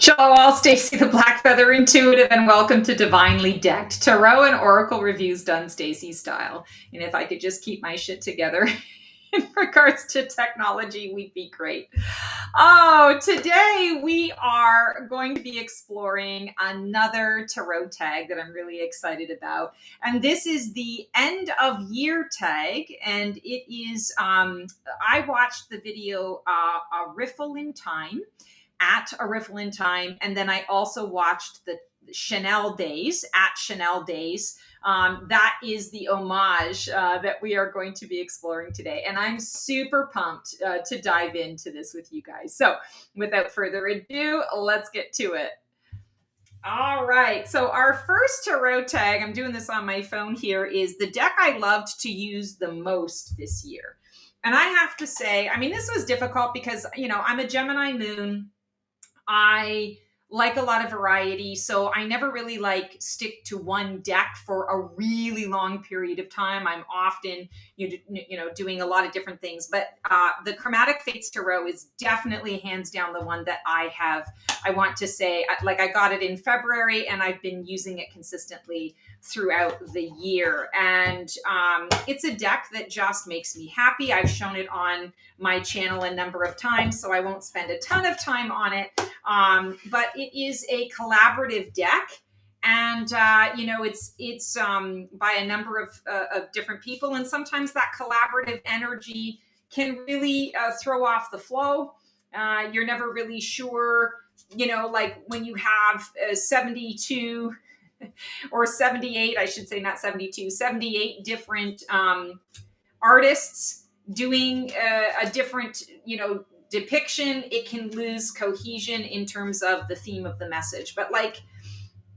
Hello, all. Stacy the Black Feather Intuitive, and welcome to Divinely Decked Tarot and Oracle Reviews done Stacy style. And if I could just keep my shit together in regards to technology, we'd be great. Oh, today we are going to be exploring another tarot tag that I'm really excited about. And this is the end of year tag. And it is, I watched the video, A Riffle in Time, at A Riffle in Time. And then I also watched the Chanel Days at Chanel Days. That is the homage that we are going to be exploring today. And I'm super pumped to dive into this with you guys. So without further ado, let's get to it. All right. So our first tarot tag, I'm doing this on my phone here, is the deck I loved to use the most this year. And I have to say, I mean, this was difficult because, I'm a Gemini moon. I like a lot of variety, so I never really stick to one deck for a really long period of time. I'm often, doing a lot of different things. But the Chromatic Fates Tarot is definitely hands down the one that I want to say, I got it in February, and I've been using it consistently throughout the year. And it's a deck that just makes me happy. I've shown it on my channel a number of times, so I won't spend a ton of time on it. But it is a collaborative deck, and it's by a number of different people, and sometimes that collaborative energy can really throw off the flow. You're never really sure, like when you have 72 or 78, I should say, not 72, 78 different artists doing a different, depiction, it can lose cohesion in terms of the theme of the message. But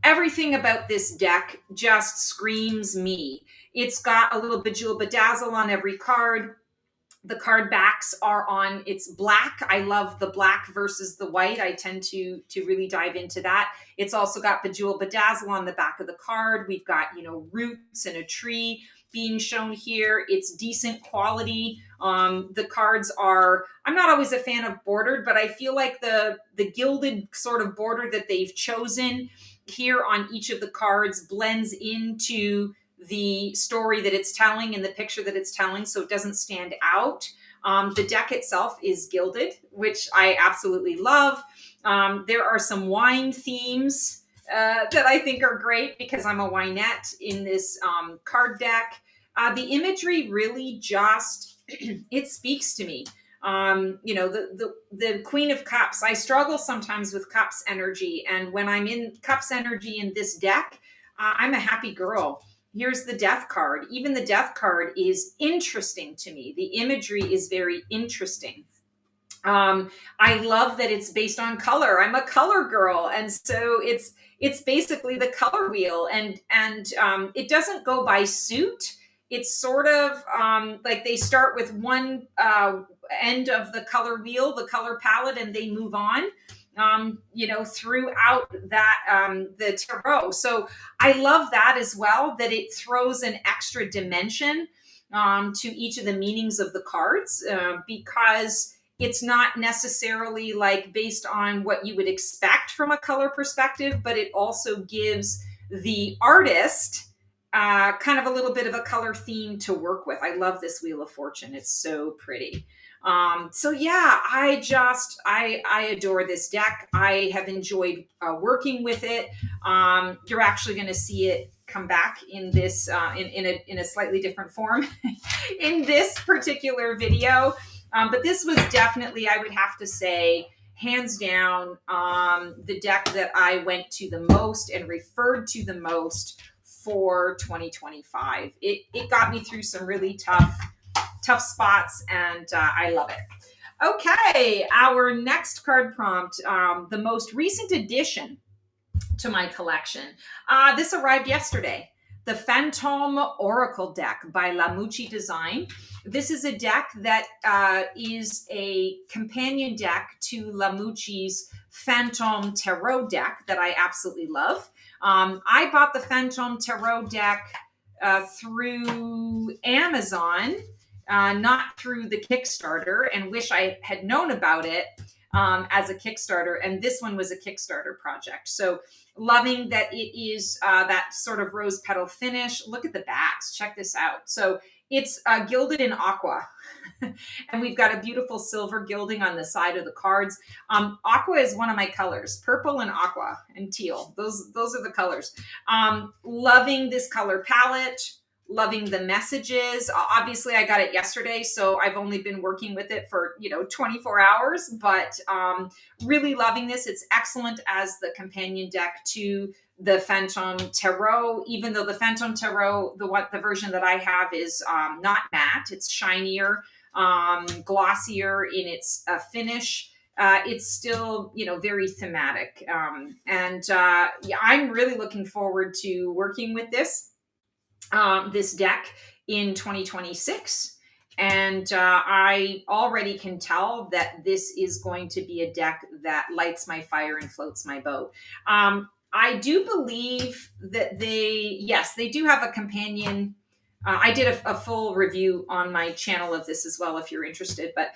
everything about this deck just screams me. It's got a little bejewel bedazzle on every card. The card backs it's black. I love the black versus the white. I tend to really dive into that. It's also got bejewel bedazzle on the back of the card. We've got, roots and a tree being shown here. It's decent quality. The cards are, I'm not always a fan of bordered, but I feel like the gilded sort of border that they've chosen here on each of the cards blends into the story that it's telling and the picture that it's telling, so it doesn't stand out. The deck itself is gilded, which I absolutely love. There are some wine themes that I think are great because I'm a winette in this card deck. The imagery really just, it speaks to me. The Queen of Cups, I struggle sometimes with Cups energy. And when I'm in Cups energy in this deck, I'm a happy girl. Here's the Death card. Even the Death card is interesting to me. The imagery is very interesting. I love that it's based on color. I'm a color girl, and so it's basically the color wheel, and it doesn't go by suit. It's sort of like they start with one end of the color wheel, the color palette, and they move on. Throughout that the tarot. So I love that as well, that it throws an extra dimension to each of the meanings of the cards because it's not necessarily based on what you would expect from a color perspective, but it also gives the artist kind of a little bit of a color theme to work with. I love this Wheel of Fortune. It's so pretty. So yeah, I adore this deck. I have enjoyed working with it. You're actually going to see it come back in this in a slightly different form in this particular video. But this was definitely, I would have to say, hands down, the deck that I went to the most and referred to the most for 2025. It got me through some really tough spots, and I love it. Okay, our next card prompt, the most recent addition to my collection. This arrived yesterday. The Phantom Oracle deck by Lamucci Design. This is a deck that is a companion deck to Lamucci's Phantom Tarot deck that I absolutely love. I bought the Phantom Tarot deck through Amazon, not through the Kickstarter, and wish I had known about it. as a Kickstarter, and this one was a Kickstarter project. So loving that it is that sort of rose petal finish. Look at the backs. Check this out. So it's gilded in aqua. And we've got a beautiful silver gilding on the side of the cards. Aqua is one of my colors, purple and aqua and teal. Those are the colors. Loving this color palette, loving the messages. Obviously I got it yesterday, so I've only been working with it for, 24 hours, but really loving this. It's excellent as the companion deck to the Phantom Tarot, even though the Phantom Tarot, the version that I have is not matte, it's shinier, glossier in its finish. It's still, very thematic. Yeah, I'm really looking forward to working with this deck in 2026. And I already can tell that this is going to be a deck that lights my fire and floats my boat. I do believe that they do have a companion. I did a full review on my channel of this as well, if you're interested. But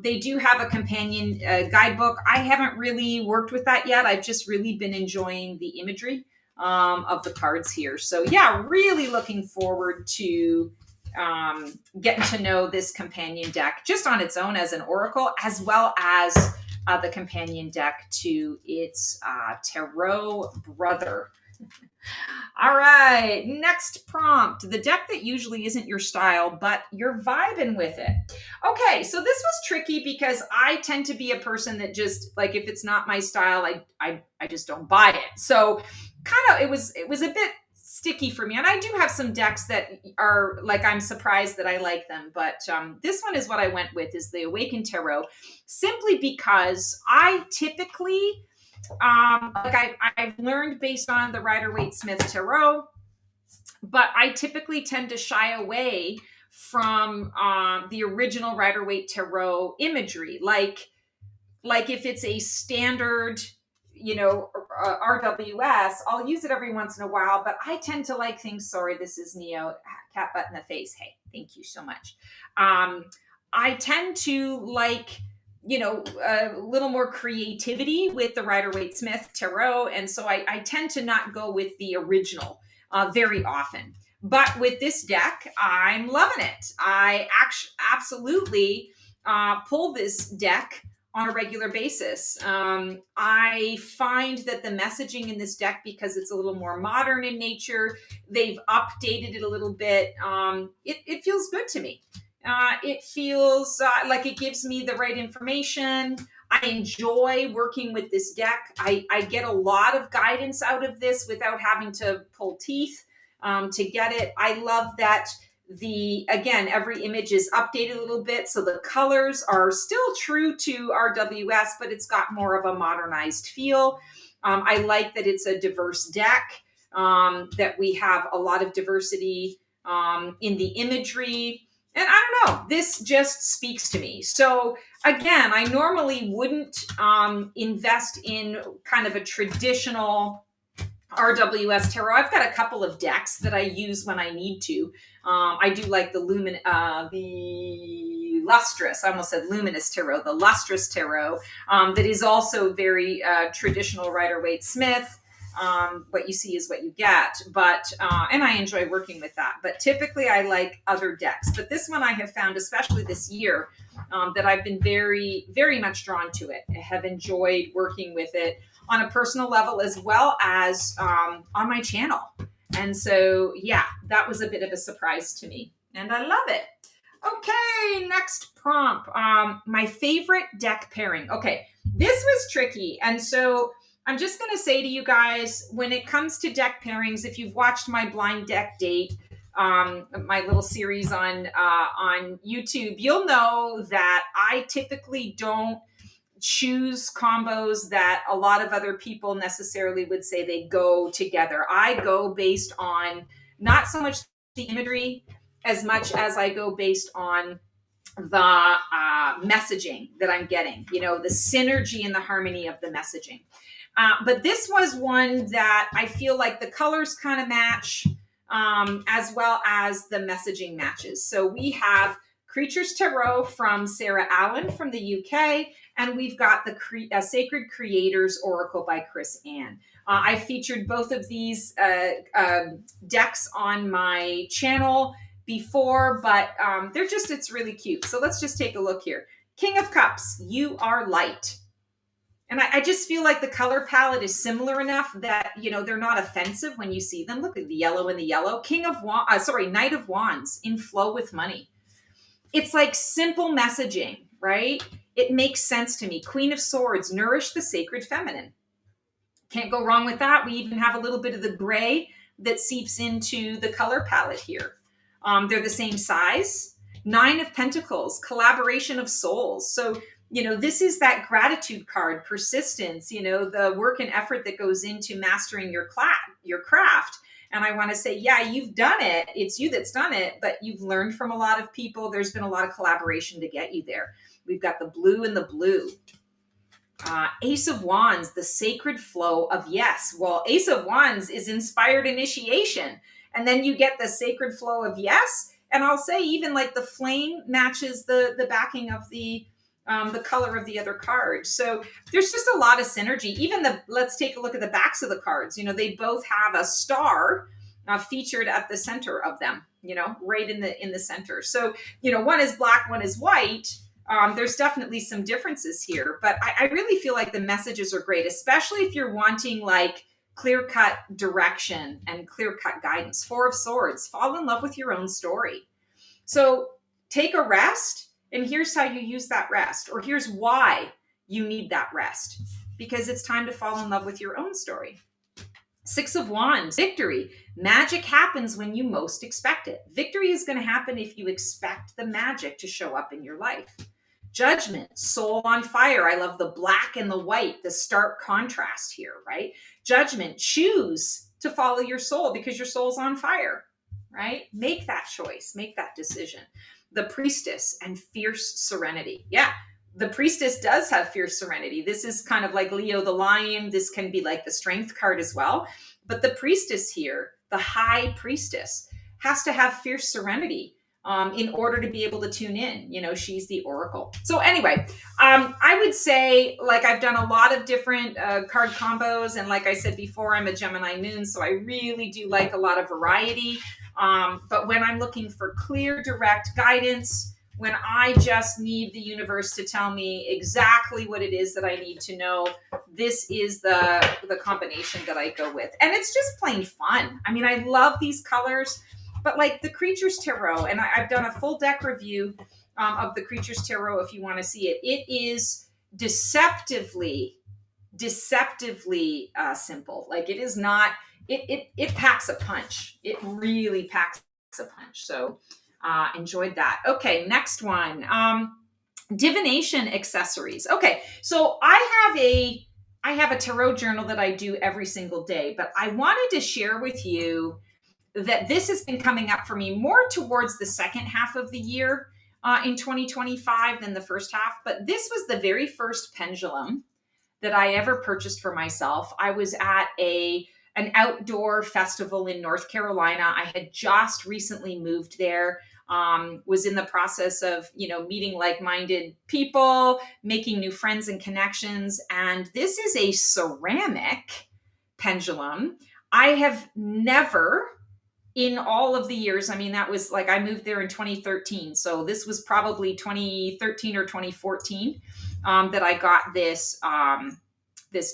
they do have a companion guidebook. I haven't really worked with that yet. I've just really been enjoying the imagery of the cards here. So yeah, really looking forward to getting to know this companion deck just on its own as an oracle, as well as the companion deck to its tarot brother. All right, next prompt. The deck that usually isn't your style, but you're vibing with it. Okay, so this was tricky because I tend to be a person that just, like, if it's not my style, I just don't buy it. So kind of, it was a bit sticky for me. And I do have some decks that are like, I'm surprised that I like them. But this one is what I went with, is the Awakened Tarot, simply because I typically... I've learned based on the Rider-Waite-Smith Tarot, but I typically tend to shy away from the original Rider-Waite Tarot imagery. Like if it's a standard, RWS, I'll use it every once in a while, but I tend to like things. Sorry, this is Neo, cat butt in the face. Hey, thank you so much. I tend to like, a little more creativity with the Rider-Waite-Smith Tarot. And so I tend to not go with the original very often. But with this deck, I'm loving it. I absolutely pull this deck on a regular basis. I find that the messaging in this deck, because it's a little more modern in nature, they've updated it a little bit. It feels good to me. It feels like it gives me the right information. I enjoy working with this deck. I get a lot of guidance out of this without having to pull teeth to get it. I love that every image is updated a little bit. So the colors are still true to RWS, but it's got more of a modernized feel. I like that it's a diverse deck, that we have a lot of diversity in the imagery. And I don't know, this just speaks to me. So again, I normally wouldn't invest in kind of a traditional RWS tarot. I've got a couple of decks that I use when I need to. I do like the lustrous, I almost said luminous tarot, the lustrous tarot, that is also very traditional Rider-Waite-Smith. What you see is what you get, but and I enjoy working with that. But typically I like other decks. But this one I have found, especially this year, that I've been very, very much drawn to it. I have enjoyed working with it on a personal level as well as on my channel. And so, yeah, that was a bit of a surprise to me, and I love it. Okay, next prompt. My favorite deck pairing. Okay, this was tricky, and so I'm just going to say to you guys, when it comes to deck pairings, if you've watched my blind deck date, my little series on YouTube, you'll know that I typically don't choose combos that a lot of other people necessarily would say they go together. I go based on not so much the imagery as much as I go based on the messaging that I'm getting, the synergy and the harmony of the messaging. But this was one that I feel like the colors kind of match, as well as the messaging matches. So we have Creatures Tarot from Sarah Allen from the UK, and we've got the Sacred Creators Oracle by Chris Ann. I featured both of these decks on my channel before, but it's really cute. So let's just take a look here. King of Cups, you are light. And I just feel like the color palette is similar enough that, they're not offensive when you see them. Look at the yellow and the yellow. Knight of Wands, in flow with money. It's like simple messaging, right? It makes sense to me. Queen of Swords, nourish the sacred feminine. Can't go wrong with that. We even have a little bit of the gray that seeps into the color palette here. They're the same size. Nine of Pentacles, collaboration of souls. So, this is that gratitude card, persistence, the work and effort that goes into mastering your craft. And I want to say, yeah, you've done it. It's you that's done it, but you've learned from a lot of people. There's been a lot of collaboration to get you there. We've got the blue and the blue. Ace of Wands, the sacred flow of yes. Well, Ace of Wands is inspired initiation. And then you get the sacred flow of yes. And I'll say even like the flame matches the backing of the color of the other card. So there's just a lot of synergy. Even let's take a look at the backs of the cards. They both have a star featured at the center of them, right in the center. So, one is black, one is white. There's definitely some differences here, but I really feel like the messages are great, especially if you're wanting like clear-cut direction and clear-cut guidance. Four of Swords, fall in love with your own story. So take a rest. And here's how you use that rest, or here's why you need that rest, because it's time to fall in love with your own story. Six of Wands, victory. Magic happens when you most expect it. Victory is going to happen if you expect the magic to show up in your life. Judgment, soul on fire. I love the black and the white, the stark contrast here, right? Judgment, choose to follow your soul because your soul's on fire, right? Make that choice, make that decision. The Priestess and fierce serenity. Yeah, the Priestess does have fierce serenity. This is kind of like Leo the Lion. This can be like the Strength card as well. But the Priestess here, the High Priestess, has to have fierce serenity in order to be able to tune in. She's the Oracle. So anyway, I would say, like, I've done a lot of different card combos. And like I said before, I'm a Gemini moon, so I really do like a lot of variety. But when I'm looking for clear, direct guidance, when I just need the universe to tell me exactly what it is that I need to know, this is the combination that I go with. And it's just plain fun. I mean, I love these colors, but like the Creatures Tarot, and I've done a full deck review of the Creatures Tarot if you want to see it. It is deceptively simple. Like, it is not... It packs a punch. It really packs a punch. So enjoyed that. Okay, next one. Divination accessories. Okay, so I have a tarot journal that I do every single day, but I wanted to share with you that this has been coming up for me more towards the second half of the year in 2025 than the first half. But this was the very first pendulum that I ever purchased for myself. I was at an outdoor festival in North Carolina. I had just recently moved there, was in the process of, meeting like-minded people, making new friends and connections. And this is a ceramic pendulum. I have never, in all of the years, that was like, I moved there in 2013. So this was probably 2013 or 2014 that I got this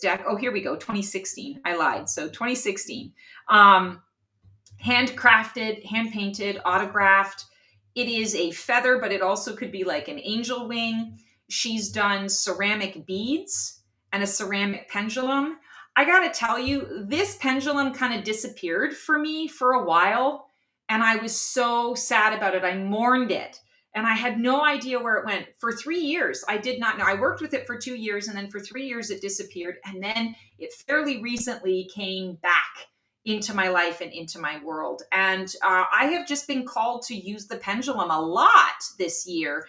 deck. Oh, here we go. 2016. I lied. So 2016. Handcrafted, hand painted, autographed. It is a feather, but it also could be like an angel wing. She's done ceramic beads and a ceramic pendulum. I got to tell you, this pendulum kind of disappeared for me for a while, and I was so sad about it. I mourned it, and I had no idea where it went. For 3 years, I did not know. I worked with it for 2 years, and then for 3 years, it disappeared. And then it fairly recently came back into my life and into my world. And I have just been called to use the pendulum a lot this year.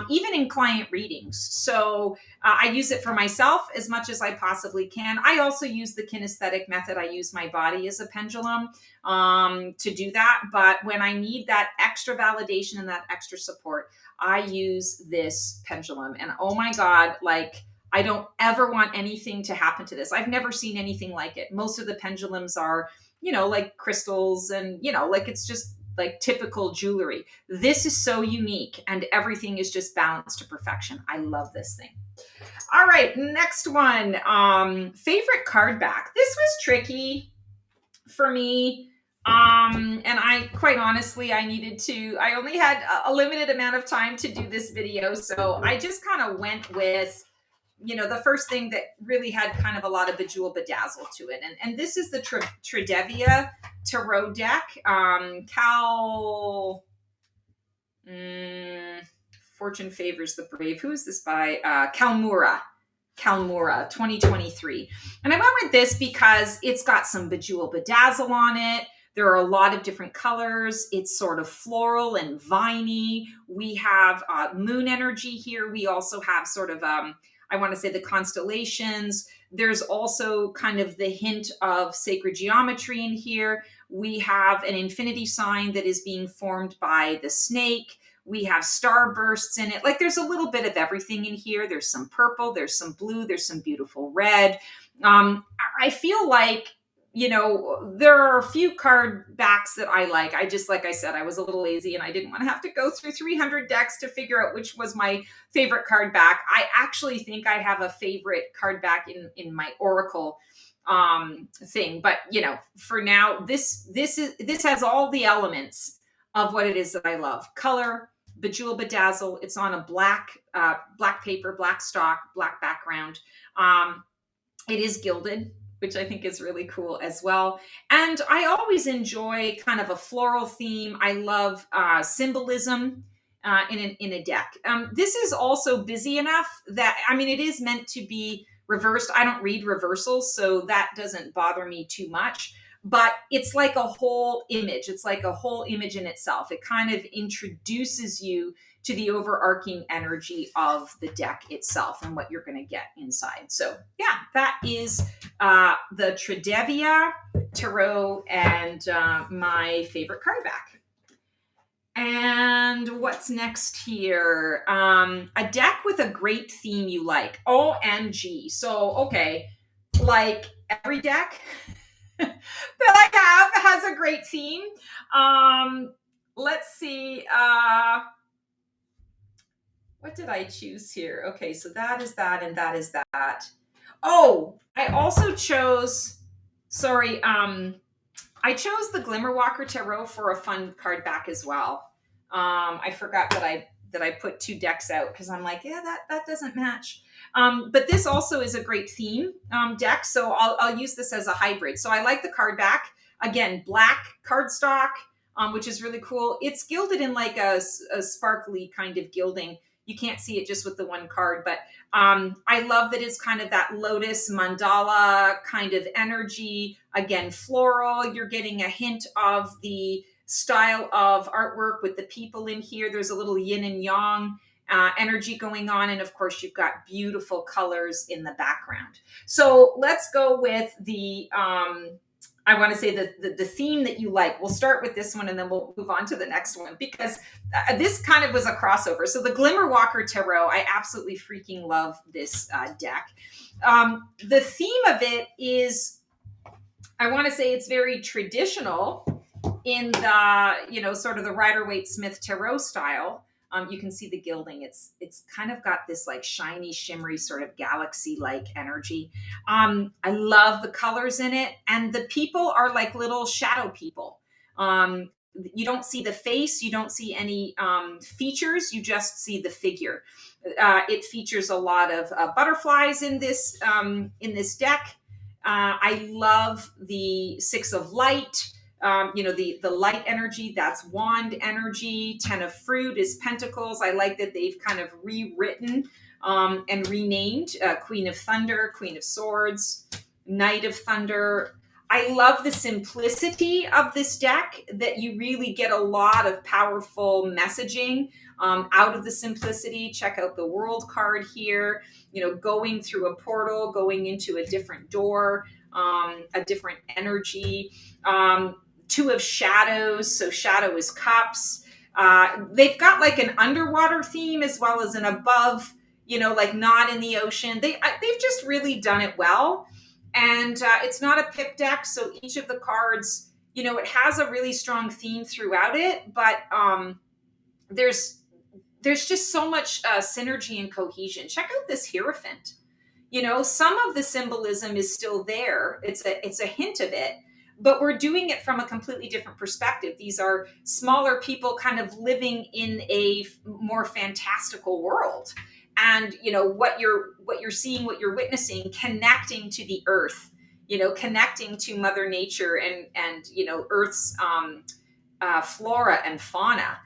even in client readings. So I use it for myself as much as I possibly can. I also use the kinesthetic method. I use my body as a pendulum to do that. But when I need that extra validation and that extra support, I use this pendulum. And oh my God, like, I don't ever want anything to happen to this. I've never seen anything like it. Most of the pendulums are, like crystals and, like it's just like typical jewelry. This is so unique and everything is just balanced to perfection. I love this thing. All right, next one. Favorite card back. This was tricky for me. And I, quite honestly, I only had a limited amount of time to do this video. So I just kind of went with, the first thing that really had kind of a lot of bejewel bedazzle to it. And this is the Tridevia Tarot deck. Fortune Favors the Brave. Who is this by? Kalmura 2023. And I went with this because it's got some bejewel bedazzle on it. There are a lot of different colors. It's sort of floral and viney. We have moon energy here. We also have sort of, I want to say, the constellations. There's also kind of the hint of sacred geometry in here. We have an infinity sign that is being formed by the snake. We have starbursts in it. Like, there's a little bit of everything in here. There's some purple, there's some blue, there's some beautiful red. I feel like, there are a few card backs that I like. Like I said, I was a little lazy and I didn't want to have to go through 300 decks to figure out which was my favorite card back. I actually think I have a favorite card back in my Oracle thing. But, for now, this has all the elements of what it is that I love. Color, bejewel bedazzle. It's on a black paper, black stock, black background. It is gilded, which I think is really cool as well. And I always enjoy kind of a floral theme. I love symbolism in a deck. This is also busy enough that, it is meant to be reversed. I don't read reversals, so that doesn't bother me too much. But it's like a whole image. It's like a whole image in itself. It kind of introduces you to the overarching energy of the deck itself and what you're going to get inside. So yeah, that is the Tridevia Tarot and my favorite card back. And what's next here? A deck with a great theme you like. OMG. So, okay, like every deck that I have has a great theme. Let's see. What did I choose here? Okay, so that is that and that is that. Oh, I also chose, I chose the Glimmerwalker Tarot for a fun card back as well. I forgot that I put two decks out because I'm like, yeah, that doesn't match. But this also is a great theme deck, so I'll use this as a hybrid. So I like the card back. Again, black cardstock, which is really cool. It's gilded in like a sparkly kind of gilding. You can't see it just with the one card, but I love that it's kind of that lotus mandala kind of energy. Again, floral. You're getting a hint of the style of artwork with the people in here. There's a little yin and yang energy going on. And of course, you've got beautiful colors in the background. So let's go with the, I want to say the theme that you like. We'll start with this one and then we'll move on to the next one because this kind of was a crossover. So the Glimmerwalker Tarot, I absolutely freaking love this deck. The theme of it is, I want to say it's very traditional in the, sort of the Rider-Waite-Smith Tarot style. You can see the gilding. It's kind of got this like shiny, shimmery sort of galaxy-like energy. I love the colors in it. And the people are like little shadow people. You don't see the face. You don't see any features. You just see the figure. It features a lot of butterflies in this deck. I love the Six of Light. The light energy, that's wand energy. 10 of fruit is pentacles. I like that they've kind of rewritten and renamed Queen of Thunder, Queen of Swords, Knight of Thunder. I love the simplicity of this deck, that you really get a lot of powerful messaging out of the simplicity. Check out the world card here, going through a portal, going into a different door, a different energy. Two of shadows. So shadow is cups. They've got like an underwater theme as well as an above, like not in the ocean. They've just really done it well. And it's not a pip deck, so each of the cards, it has a really strong theme throughout it, but there's just so much synergy and cohesion. Check out this Hierophant. Some of the symbolism is still there. It's a hint of it, but we're doing it from a completely different perspective. These are smaller people kind of living in a more fantastical world. And what you're seeing, what you're witnessing, connecting to the earth, connecting to Mother Nature and Earth's flora and fauna.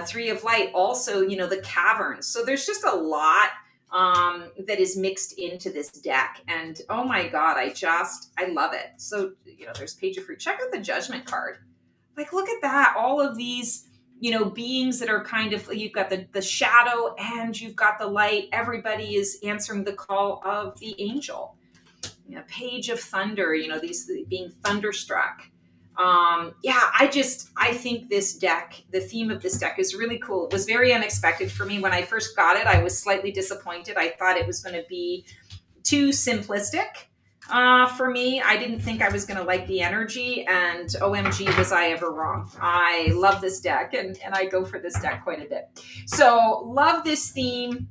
Three of Light, also the caverns. So there's just a lot that is mixed into this deck, and oh my god, I love it. So there's Page of Fruit. Check out the Judgment card. Like, look at that, all of these beings that are kind of, you've got the shadow and you've got the light. Everybody is answering the call of the angel. Page of Thunder, these being thunderstruck. I think this deck, the theme of this deck is really cool. It was very unexpected for me. When I first got it, I was slightly disappointed. I thought it was going to be too simplistic. For me, I didn't think I was going to like the energy, and OMG was I ever wrong. I love this deck, and I go for this deck quite a bit. So love this theme.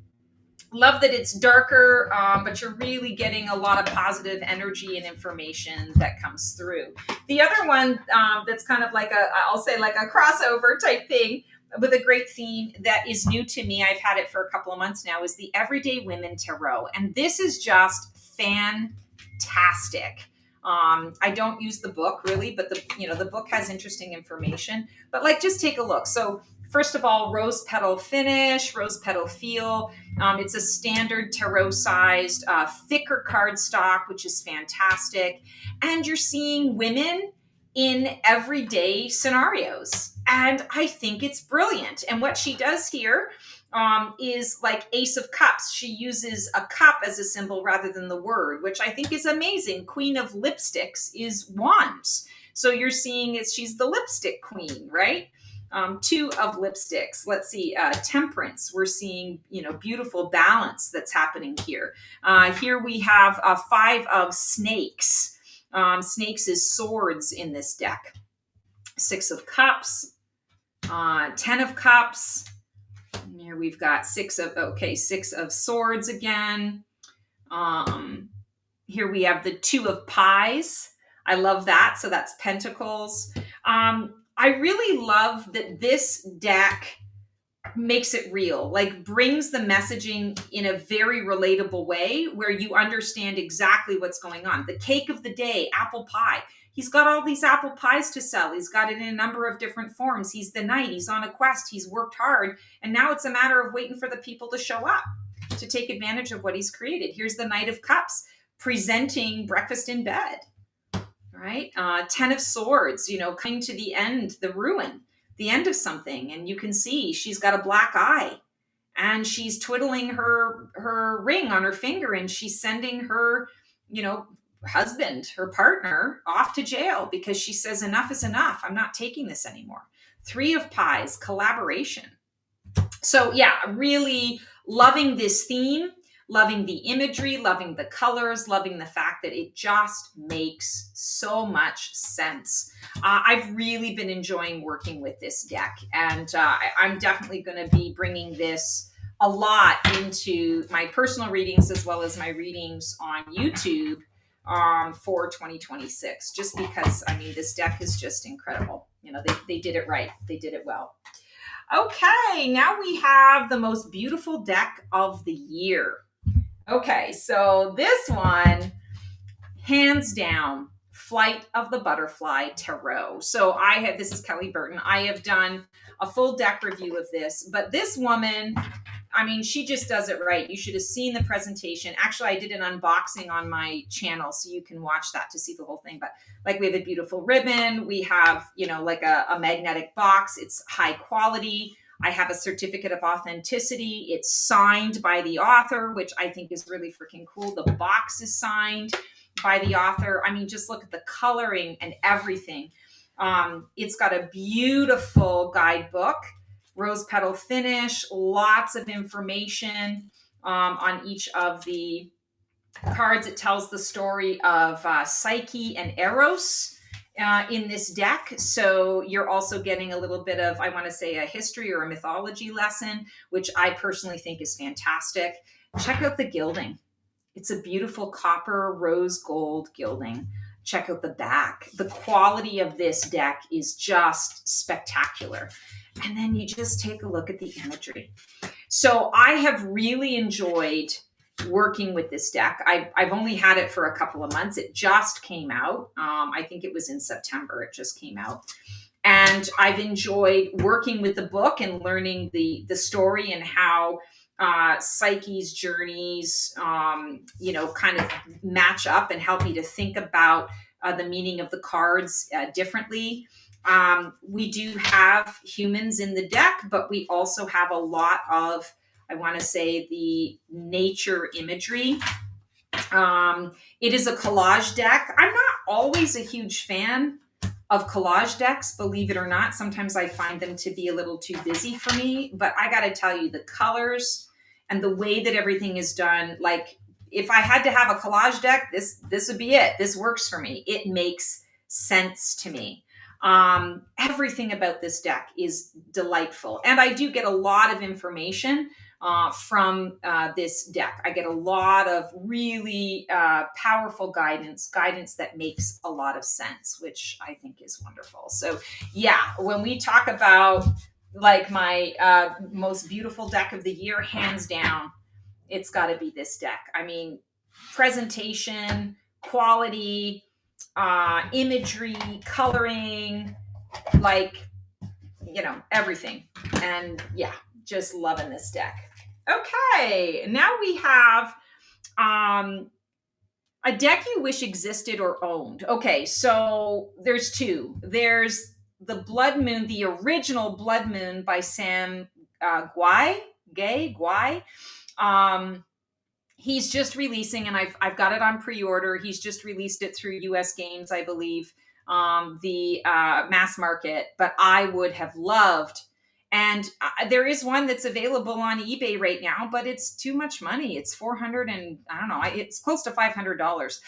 Love that it's darker, but you're really getting a lot of positive energy and information that comes through. The other one that's kind of like I'll say like a crossover type thing with a great theme that is new to me, I've had it for a couple of months now, is the Everyday Women Tarot. And this is just fantastic. I don't use the book really, but the book has interesting information. But just take a look. So first of all, rose petal finish, rose petal feel. It's a standard tarot sized, thicker cardstock, which is fantastic. And you're seeing women in everyday scenarios. And I think it's brilliant. And what she does here is like Ace of Cups. She uses a cup as a symbol rather than the word, which I think is amazing. Queen of Lipsticks is wands. So you're seeing she's the lipstick queen, right? Two of lipsticks. Let's see, Temperance. We're seeing, beautiful balance that's happening here. Here we have five of snakes. Snakes is swords in this deck. Six of Cups, 10 of Cups. And here we've got six of swords again. Here we have the Two of Pies. I love that. So that's Pentacles. I really love that this deck makes it real, brings the messaging in a very relatable way where you understand exactly what's going on. The cake of the day, apple pie. He's got all these apple pies to sell. He's got it in a number of different forms. He's the knight. He's on a quest. He's worked hard. And now it's a matter of waiting for the people to show up to take advantage of what he's created. Here's the Knight of Cups presenting breakfast in bed. Right? 10 of Swords, coming to the end, the ruin, the end of something. And you can see she's got a black eye and she's twiddling her ring on her finger, and she's sending her, husband, her partner, off to jail because she says enough is enough. I'm not taking this anymore. Three of Pies, collaboration. So yeah, really loving this theme. Loving the imagery, loving the colors, loving the fact that it just makes so much sense. I've really been enjoying working with this deck, and I'm definitely going to be bringing this a lot into my personal readings as well as my readings on YouTube for 2026, just because, this deck is just incredible. They did it right. They did it well. Okay, now we have the most beautiful deck of the year. Okay, so this one, hands down, Flight of the Butterfly Tarot. So this is Kelly Burton. I have done a full deck review of this, but this woman I mean, she just does it right. You should have seen the presentation. Actually, I did an unboxing on my channel, so you can watch that to see the whole thing. But like, we have a beautiful ribbon. We have, like a magnetic box. It's high quality. I have a certificate of authenticity. It's signed by the author, which I think is really freaking cool. The box is signed by the author. I mean, just look at the coloring and everything. It's got a beautiful guidebook, rose petal finish, lots of information on each of the cards. It tells the story of Psyche and Eros in this deck. So you're also getting a little bit of, I want to say, a history or a mythology lesson, which I personally think is fantastic. Check out the gilding. It's a beautiful copper rose gold gilding. Check out the back. The quality of this deck is just spectacular. And then you just take a look at the imagery. So I have really enjoyed working with this deck. I've only had it for a couple of months. It just came out. I think it was in September. It just came out. And I've enjoyed working with the book and learning the story and how Psyche's journeys, kind of match up and help me to think about the meaning of the cards differently. We do have humans in the deck, but we also have a lot of, I want to say, the nature imagery. It is a collage deck. I'm not always a huge fan of collage decks, believe it or not. Sometimes I find them to be a little too busy for me, but I got to tell you, the colors and the way that everything is done, like, if I had to have a collage deck, this would be it. This works for me. It makes sense to me. Everything about this deck is delightful. And I do get a lot of information from this deck. I get a lot of really powerful guidance that makes a lot of sense, which I think is wonderful. So yeah, when we talk about like my most beautiful deck of the year, hands down, it's got to be this deck. I mean, presentation, quality, imagery, coloring, like, everything. And yeah, just loving this deck. Okay, now we have a deck you wish existed or owned. Okay, so there's two. There's the Blood Moon, the original Blood Moon by Sam Guai. He's just releasing, and I've got it on pre-order. He's just released it through US Games, I believe, the mass market. But I would have loved, and there is one that's available on eBay right now, but it's too much money. It's $400, and I don't know, it's close to $500.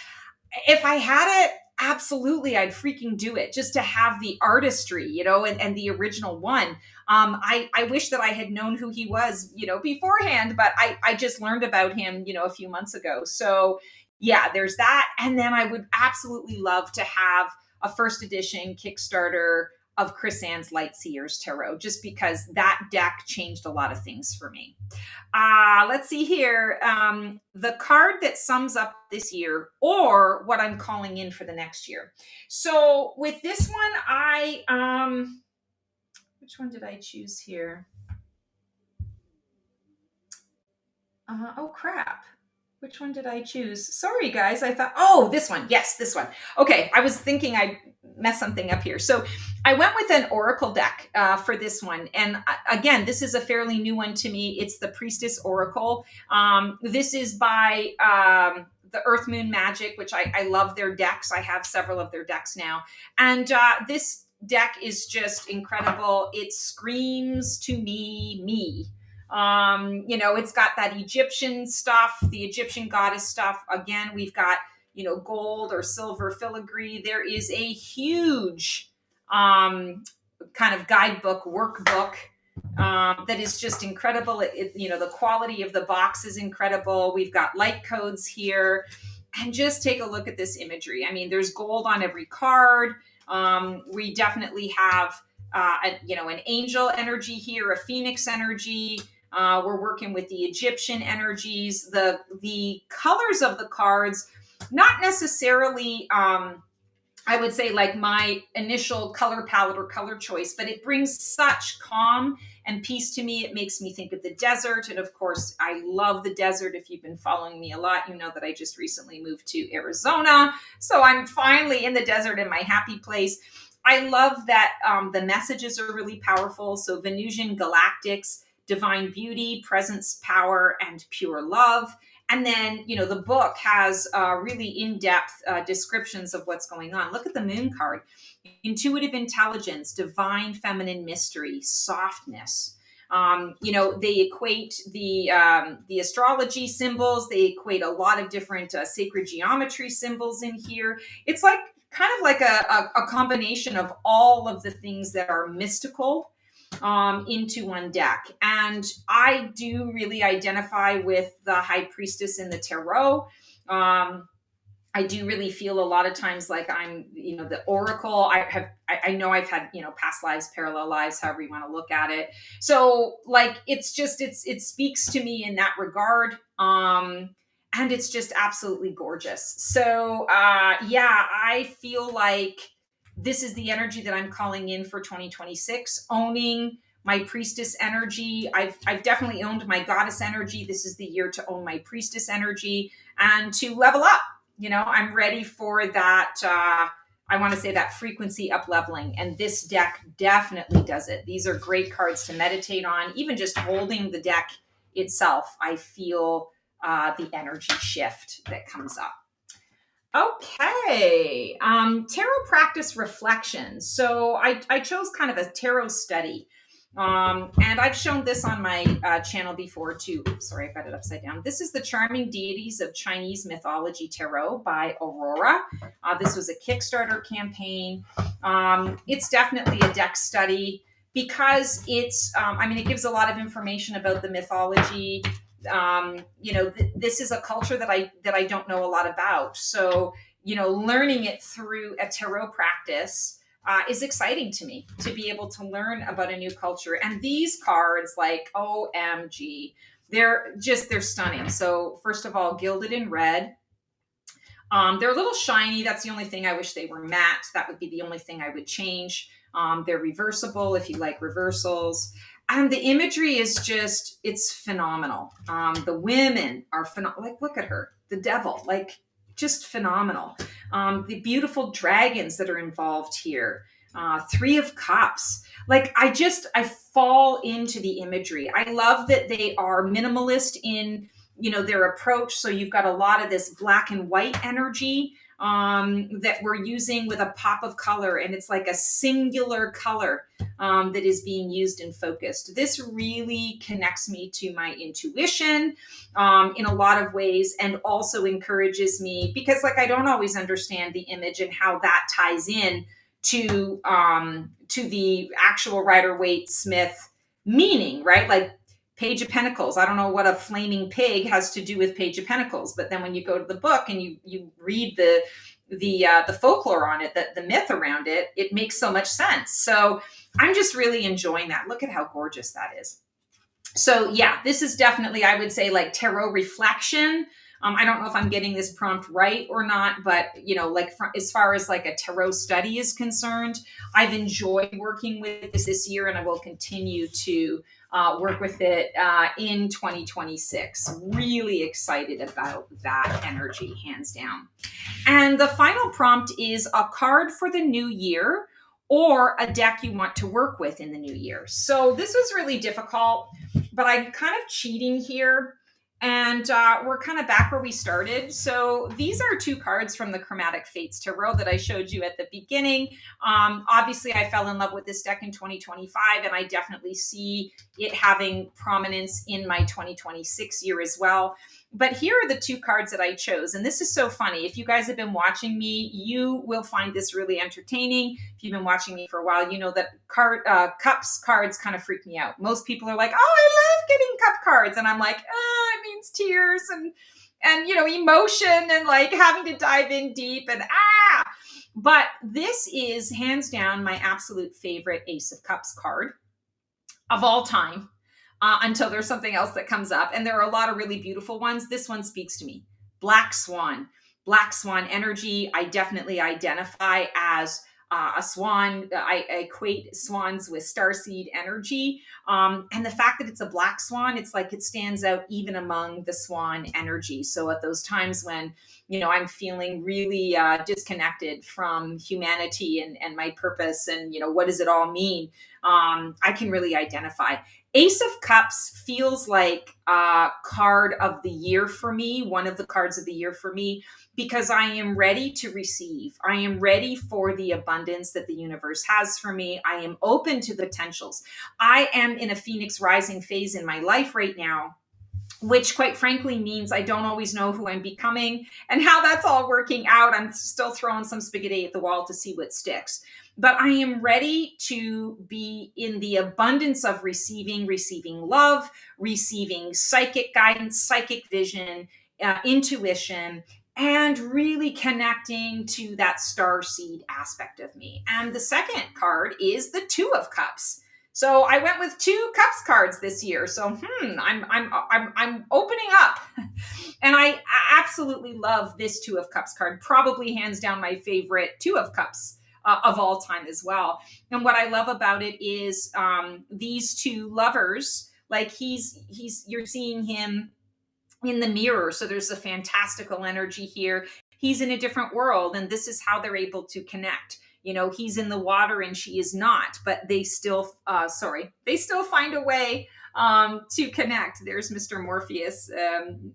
If I had it, absolutely, I'd freaking do it, just to have the artistry, and the original one. I wish that I had known who he was, beforehand, but I just learned about him, a few months ago. So yeah, there's that. And then I would absolutely love to have a first edition Kickstarter of Chris Ann's Lightseers Tarot, just because that deck changed a lot of things for me. Let's see here. The card that sums up this year, or what I'm calling in for the next year. So with this one, which one did I choose here? Oh crap. Which one did I choose? Sorry, guys. I thought, this one. Yes, this one. Okay, I was thinking I messed something up here. So I went with an Oracle deck for this one. And again, this is a fairly new one to me. It's the Priestess Oracle. This is by the Earth Moon Magic, which I love their decks. I have several of their decks now. And this deck is just incredible. It screams to me. It's got that Egyptian stuff, the Egyptian goddess stuff. Again, we've got, gold or silver filigree. There is a huge kind of guidebook, workbook that is just incredible. The quality of the box is incredible. We've got light codes here. And just take a look at this imagery. I mean, there's gold on every card. We definitely have, an angel energy here, a phoenix energy. We're working with the Egyptian energies. The colors of the cards, not necessarily I would say like my initial color palette or color choice, but it brings such calm and peace to me. It makes me think of the desert. And of course, I love the desert. If you've been following me a lot, you know that I just recently moved to Arizona. So I'm finally in the desert in my happy place. I love that the messages are really powerful. So Venusian galactics, divine beauty, presence, power, and pure love. And then, you know, the book has really in-depth descriptions of what's going on. Look at the moon card: intuitive intelligence, divine feminine mystery, softness. You know, they equate the astrology symbols. They equate a lot of different sacred geometry symbols in here. It's like kind of like a combination of all of the things that are mystical into one deck. And I do really identify with the high priestess in the tarot. I do really feel a lot of times like I'm, you know, the oracle. I know I've had, you know, past lives, parallel lives, however you want to look at it. So like, it's just, it speaks to me in that regard. And it's just absolutely gorgeous. So, yeah, I feel like this is the energy that I'm calling in for 2026, owning my priestess energy. I've definitely owned my goddess energy. This is the year to own my priestess energy and to level up. You know, I'm ready for that. I want to say that frequency up leveling, and this deck definitely does it. These are great cards to meditate on. Even just holding the deck itself, I feel the energy shift that comes up. Okay, tarot practice reflection. So I chose kind of a tarot study. And I've shown this on my channel before too. Sorry, I got it upside down. This is the Charming Deities of Chinese Mythology Tarot by Aurora. This was a Kickstarter campaign. It's definitely a deck study because it's, I mean, it gives a lot of information about the mythology. You know, this is a culture that I don't know a lot about. So, you know, learning it through a tarot practice is exciting to me, to be able to learn about a new culture. And these cards, like, OMG, they're stunning. So first of all, gilded in red. They're a little shiny. That's the only thing. I wish they were matte. That would be the only thing I would change. They're reversible if you like reversals. And the imagery is just, it's phenomenal. The women are phenomenal. Like, look at her, the devil, like, just phenomenal. The beautiful dragons that are involved here. Three of Cups. Like, I fall into the imagery. I love that they are minimalist in, you know, their approach. So you've got a lot of this black and white energy that we're using with a pop of color, and it's like a singular color that is being used and focused. This really connects me to my intuition in a lot of ways, and also encourages me because, like, I don't always understand the image and how that ties in to the actual Rider-Waite-Smith meaning, right? Like, Page of Pentacles. I don't know what a flaming pig has to do with Page of Pentacles, but then when you go to the book and you read the folklore on it, the myth around it, it makes so much sense. So I'm just really enjoying that. Look at how gorgeous that is. So yeah, this is definitely, I would say, like tarot reflection. I don't know if I'm getting this prompt right or not, but you know, like as far as like a tarot study is concerned, I've enjoyed working with this year, and I will continue to work with it in 2026. Really excited about that energy, hands down. And the final prompt is a card for the new year or a deck you want to work with in the new year. So this was really difficult, but I'm kind of cheating here. And we're kind of back where we started. So these are two cards from the Chromatic Fates Tarot that I showed you at the beginning. Obviously, I fell in love with this deck in 2025, and I definitely see it having prominence in my 2026 year as well. But here are the two cards that I chose. And this is so funny. If you guys have been watching me, you will find this really entertaining. If you've been watching me for a while, you know that cups cards kind of freak me out. Most people are like, oh, I love getting cup cards. And I'm like, it means tears and you know, emotion and like having to dive in deep and But this is hands down my absolute favorite Ace of Cups card of all time. Until there's something else that comes up. And there are a lot of really beautiful ones. This one speaks to me. Black Swan. black swan energy. I definitely identify as a swan. I equate swans with starseed energy. And the fact that it's a black swan, it's like it stands out even among the swan energy. So at those times when, I'm feeling really disconnected from humanity and my purpose and, what does it all mean? I can really identify. Ace of Cups feels like a card of the year for me, one of the cards of the year for me, because I am ready to receive. I am ready for the abundance that the universe has for me. I am open to the potentials. I am in a Phoenix rising phase in my life right now, which quite frankly means I don't always know who I'm becoming and how that's all working out. I'm still throwing some spaghetti at the wall to see what sticks. But I am ready to be in the abundance of receiving love, receiving psychic guidance, psychic vision, intuition, and really connecting to that star seed aspect of me. And the second card is the Two of Cups. So I went with 2 cups cards this year. So I'm opening up, and I absolutely love this Two of Cups card. Probably hands down my favorite Two of Cups of all time as well. And what I love about it is these 2 lovers. Like you're seeing him in the mirror. So there's a fantastical energy here. He's in a different world, and this is how they're able to connect. He's in the water and she is not, but they still find a way to connect. There's Mr. Morpheus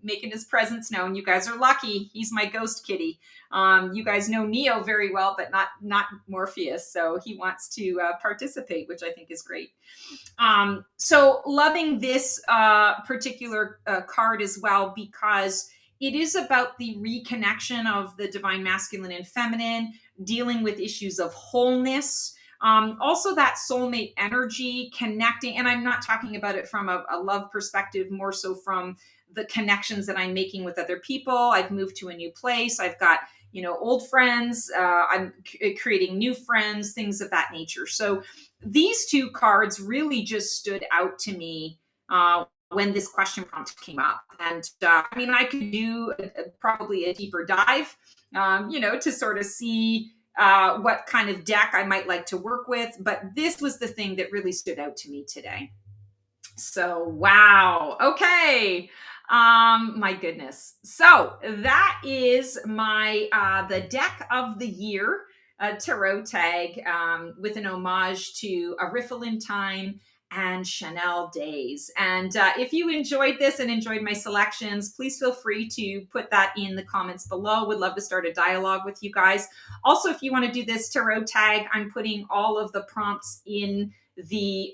making his presence known. You guys are lucky. He's my ghost kitty. You guys know Neo very well, but not Morpheus. So he wants to participate, which I think is great. So loving this particular card as well, because it is about the reconnection of the divine masculine and feminine, dealing with issues of wholeness. Also that soulmate energy, connecting. And I'm not talking about it from a love perspective, more so from the connections that I'm making with other people. I've moved to a new place. I've got, old friends. I'm creating new friends, things of that nature. So these 2 cards really just stood out to me when this question prompt came up. And I could do probably a deeper dive, to sort of see what kind of deck I might like to work with. But this was the thing that really stood out to me today. So, wow. Okay. My goodness. So that is my, the deck of the year, tarot tag, with an homage to A Riffle in Time and Chanel Days. And if you enjoyed this and enjoyed my selections, please feel free to put that in the comments below. Would love to start a dialogue with you guys. Also, if you want to do this tarot tag, I'm putting all of the prompts in the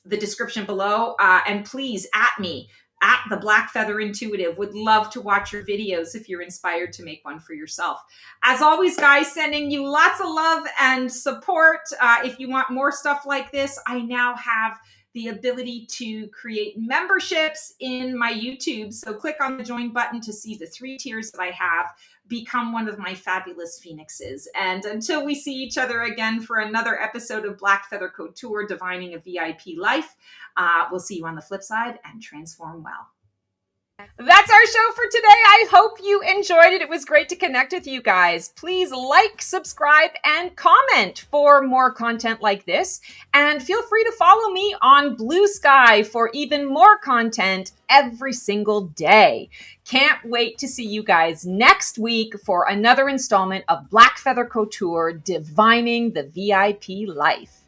description below. And please at me, at the Black Feather Intuitive. Would love to watch your videos if you're inspired to make one for yourself. As always, guys, sending you lots of love and support. If you want more stuff like this, I now have the ability to create memberships in my YouTube. So click on the join button to see the 3 tiers that I have. Become one of my fabulous phoenixes. And until we see each other again for another episode of Black Feather Couture, Divining a VIP Life, we'll see you on the flip side, and transform well. That's our show for today. I hope you enjoyed it. It was great to connect with you guys. Please like, subscribe, and comment for more content like this. And feel free to follow me on Blue Sky for even more content every single day. Can't wait to see you guys next week for another installment of Black Feather Couture, Divining the VIP Life.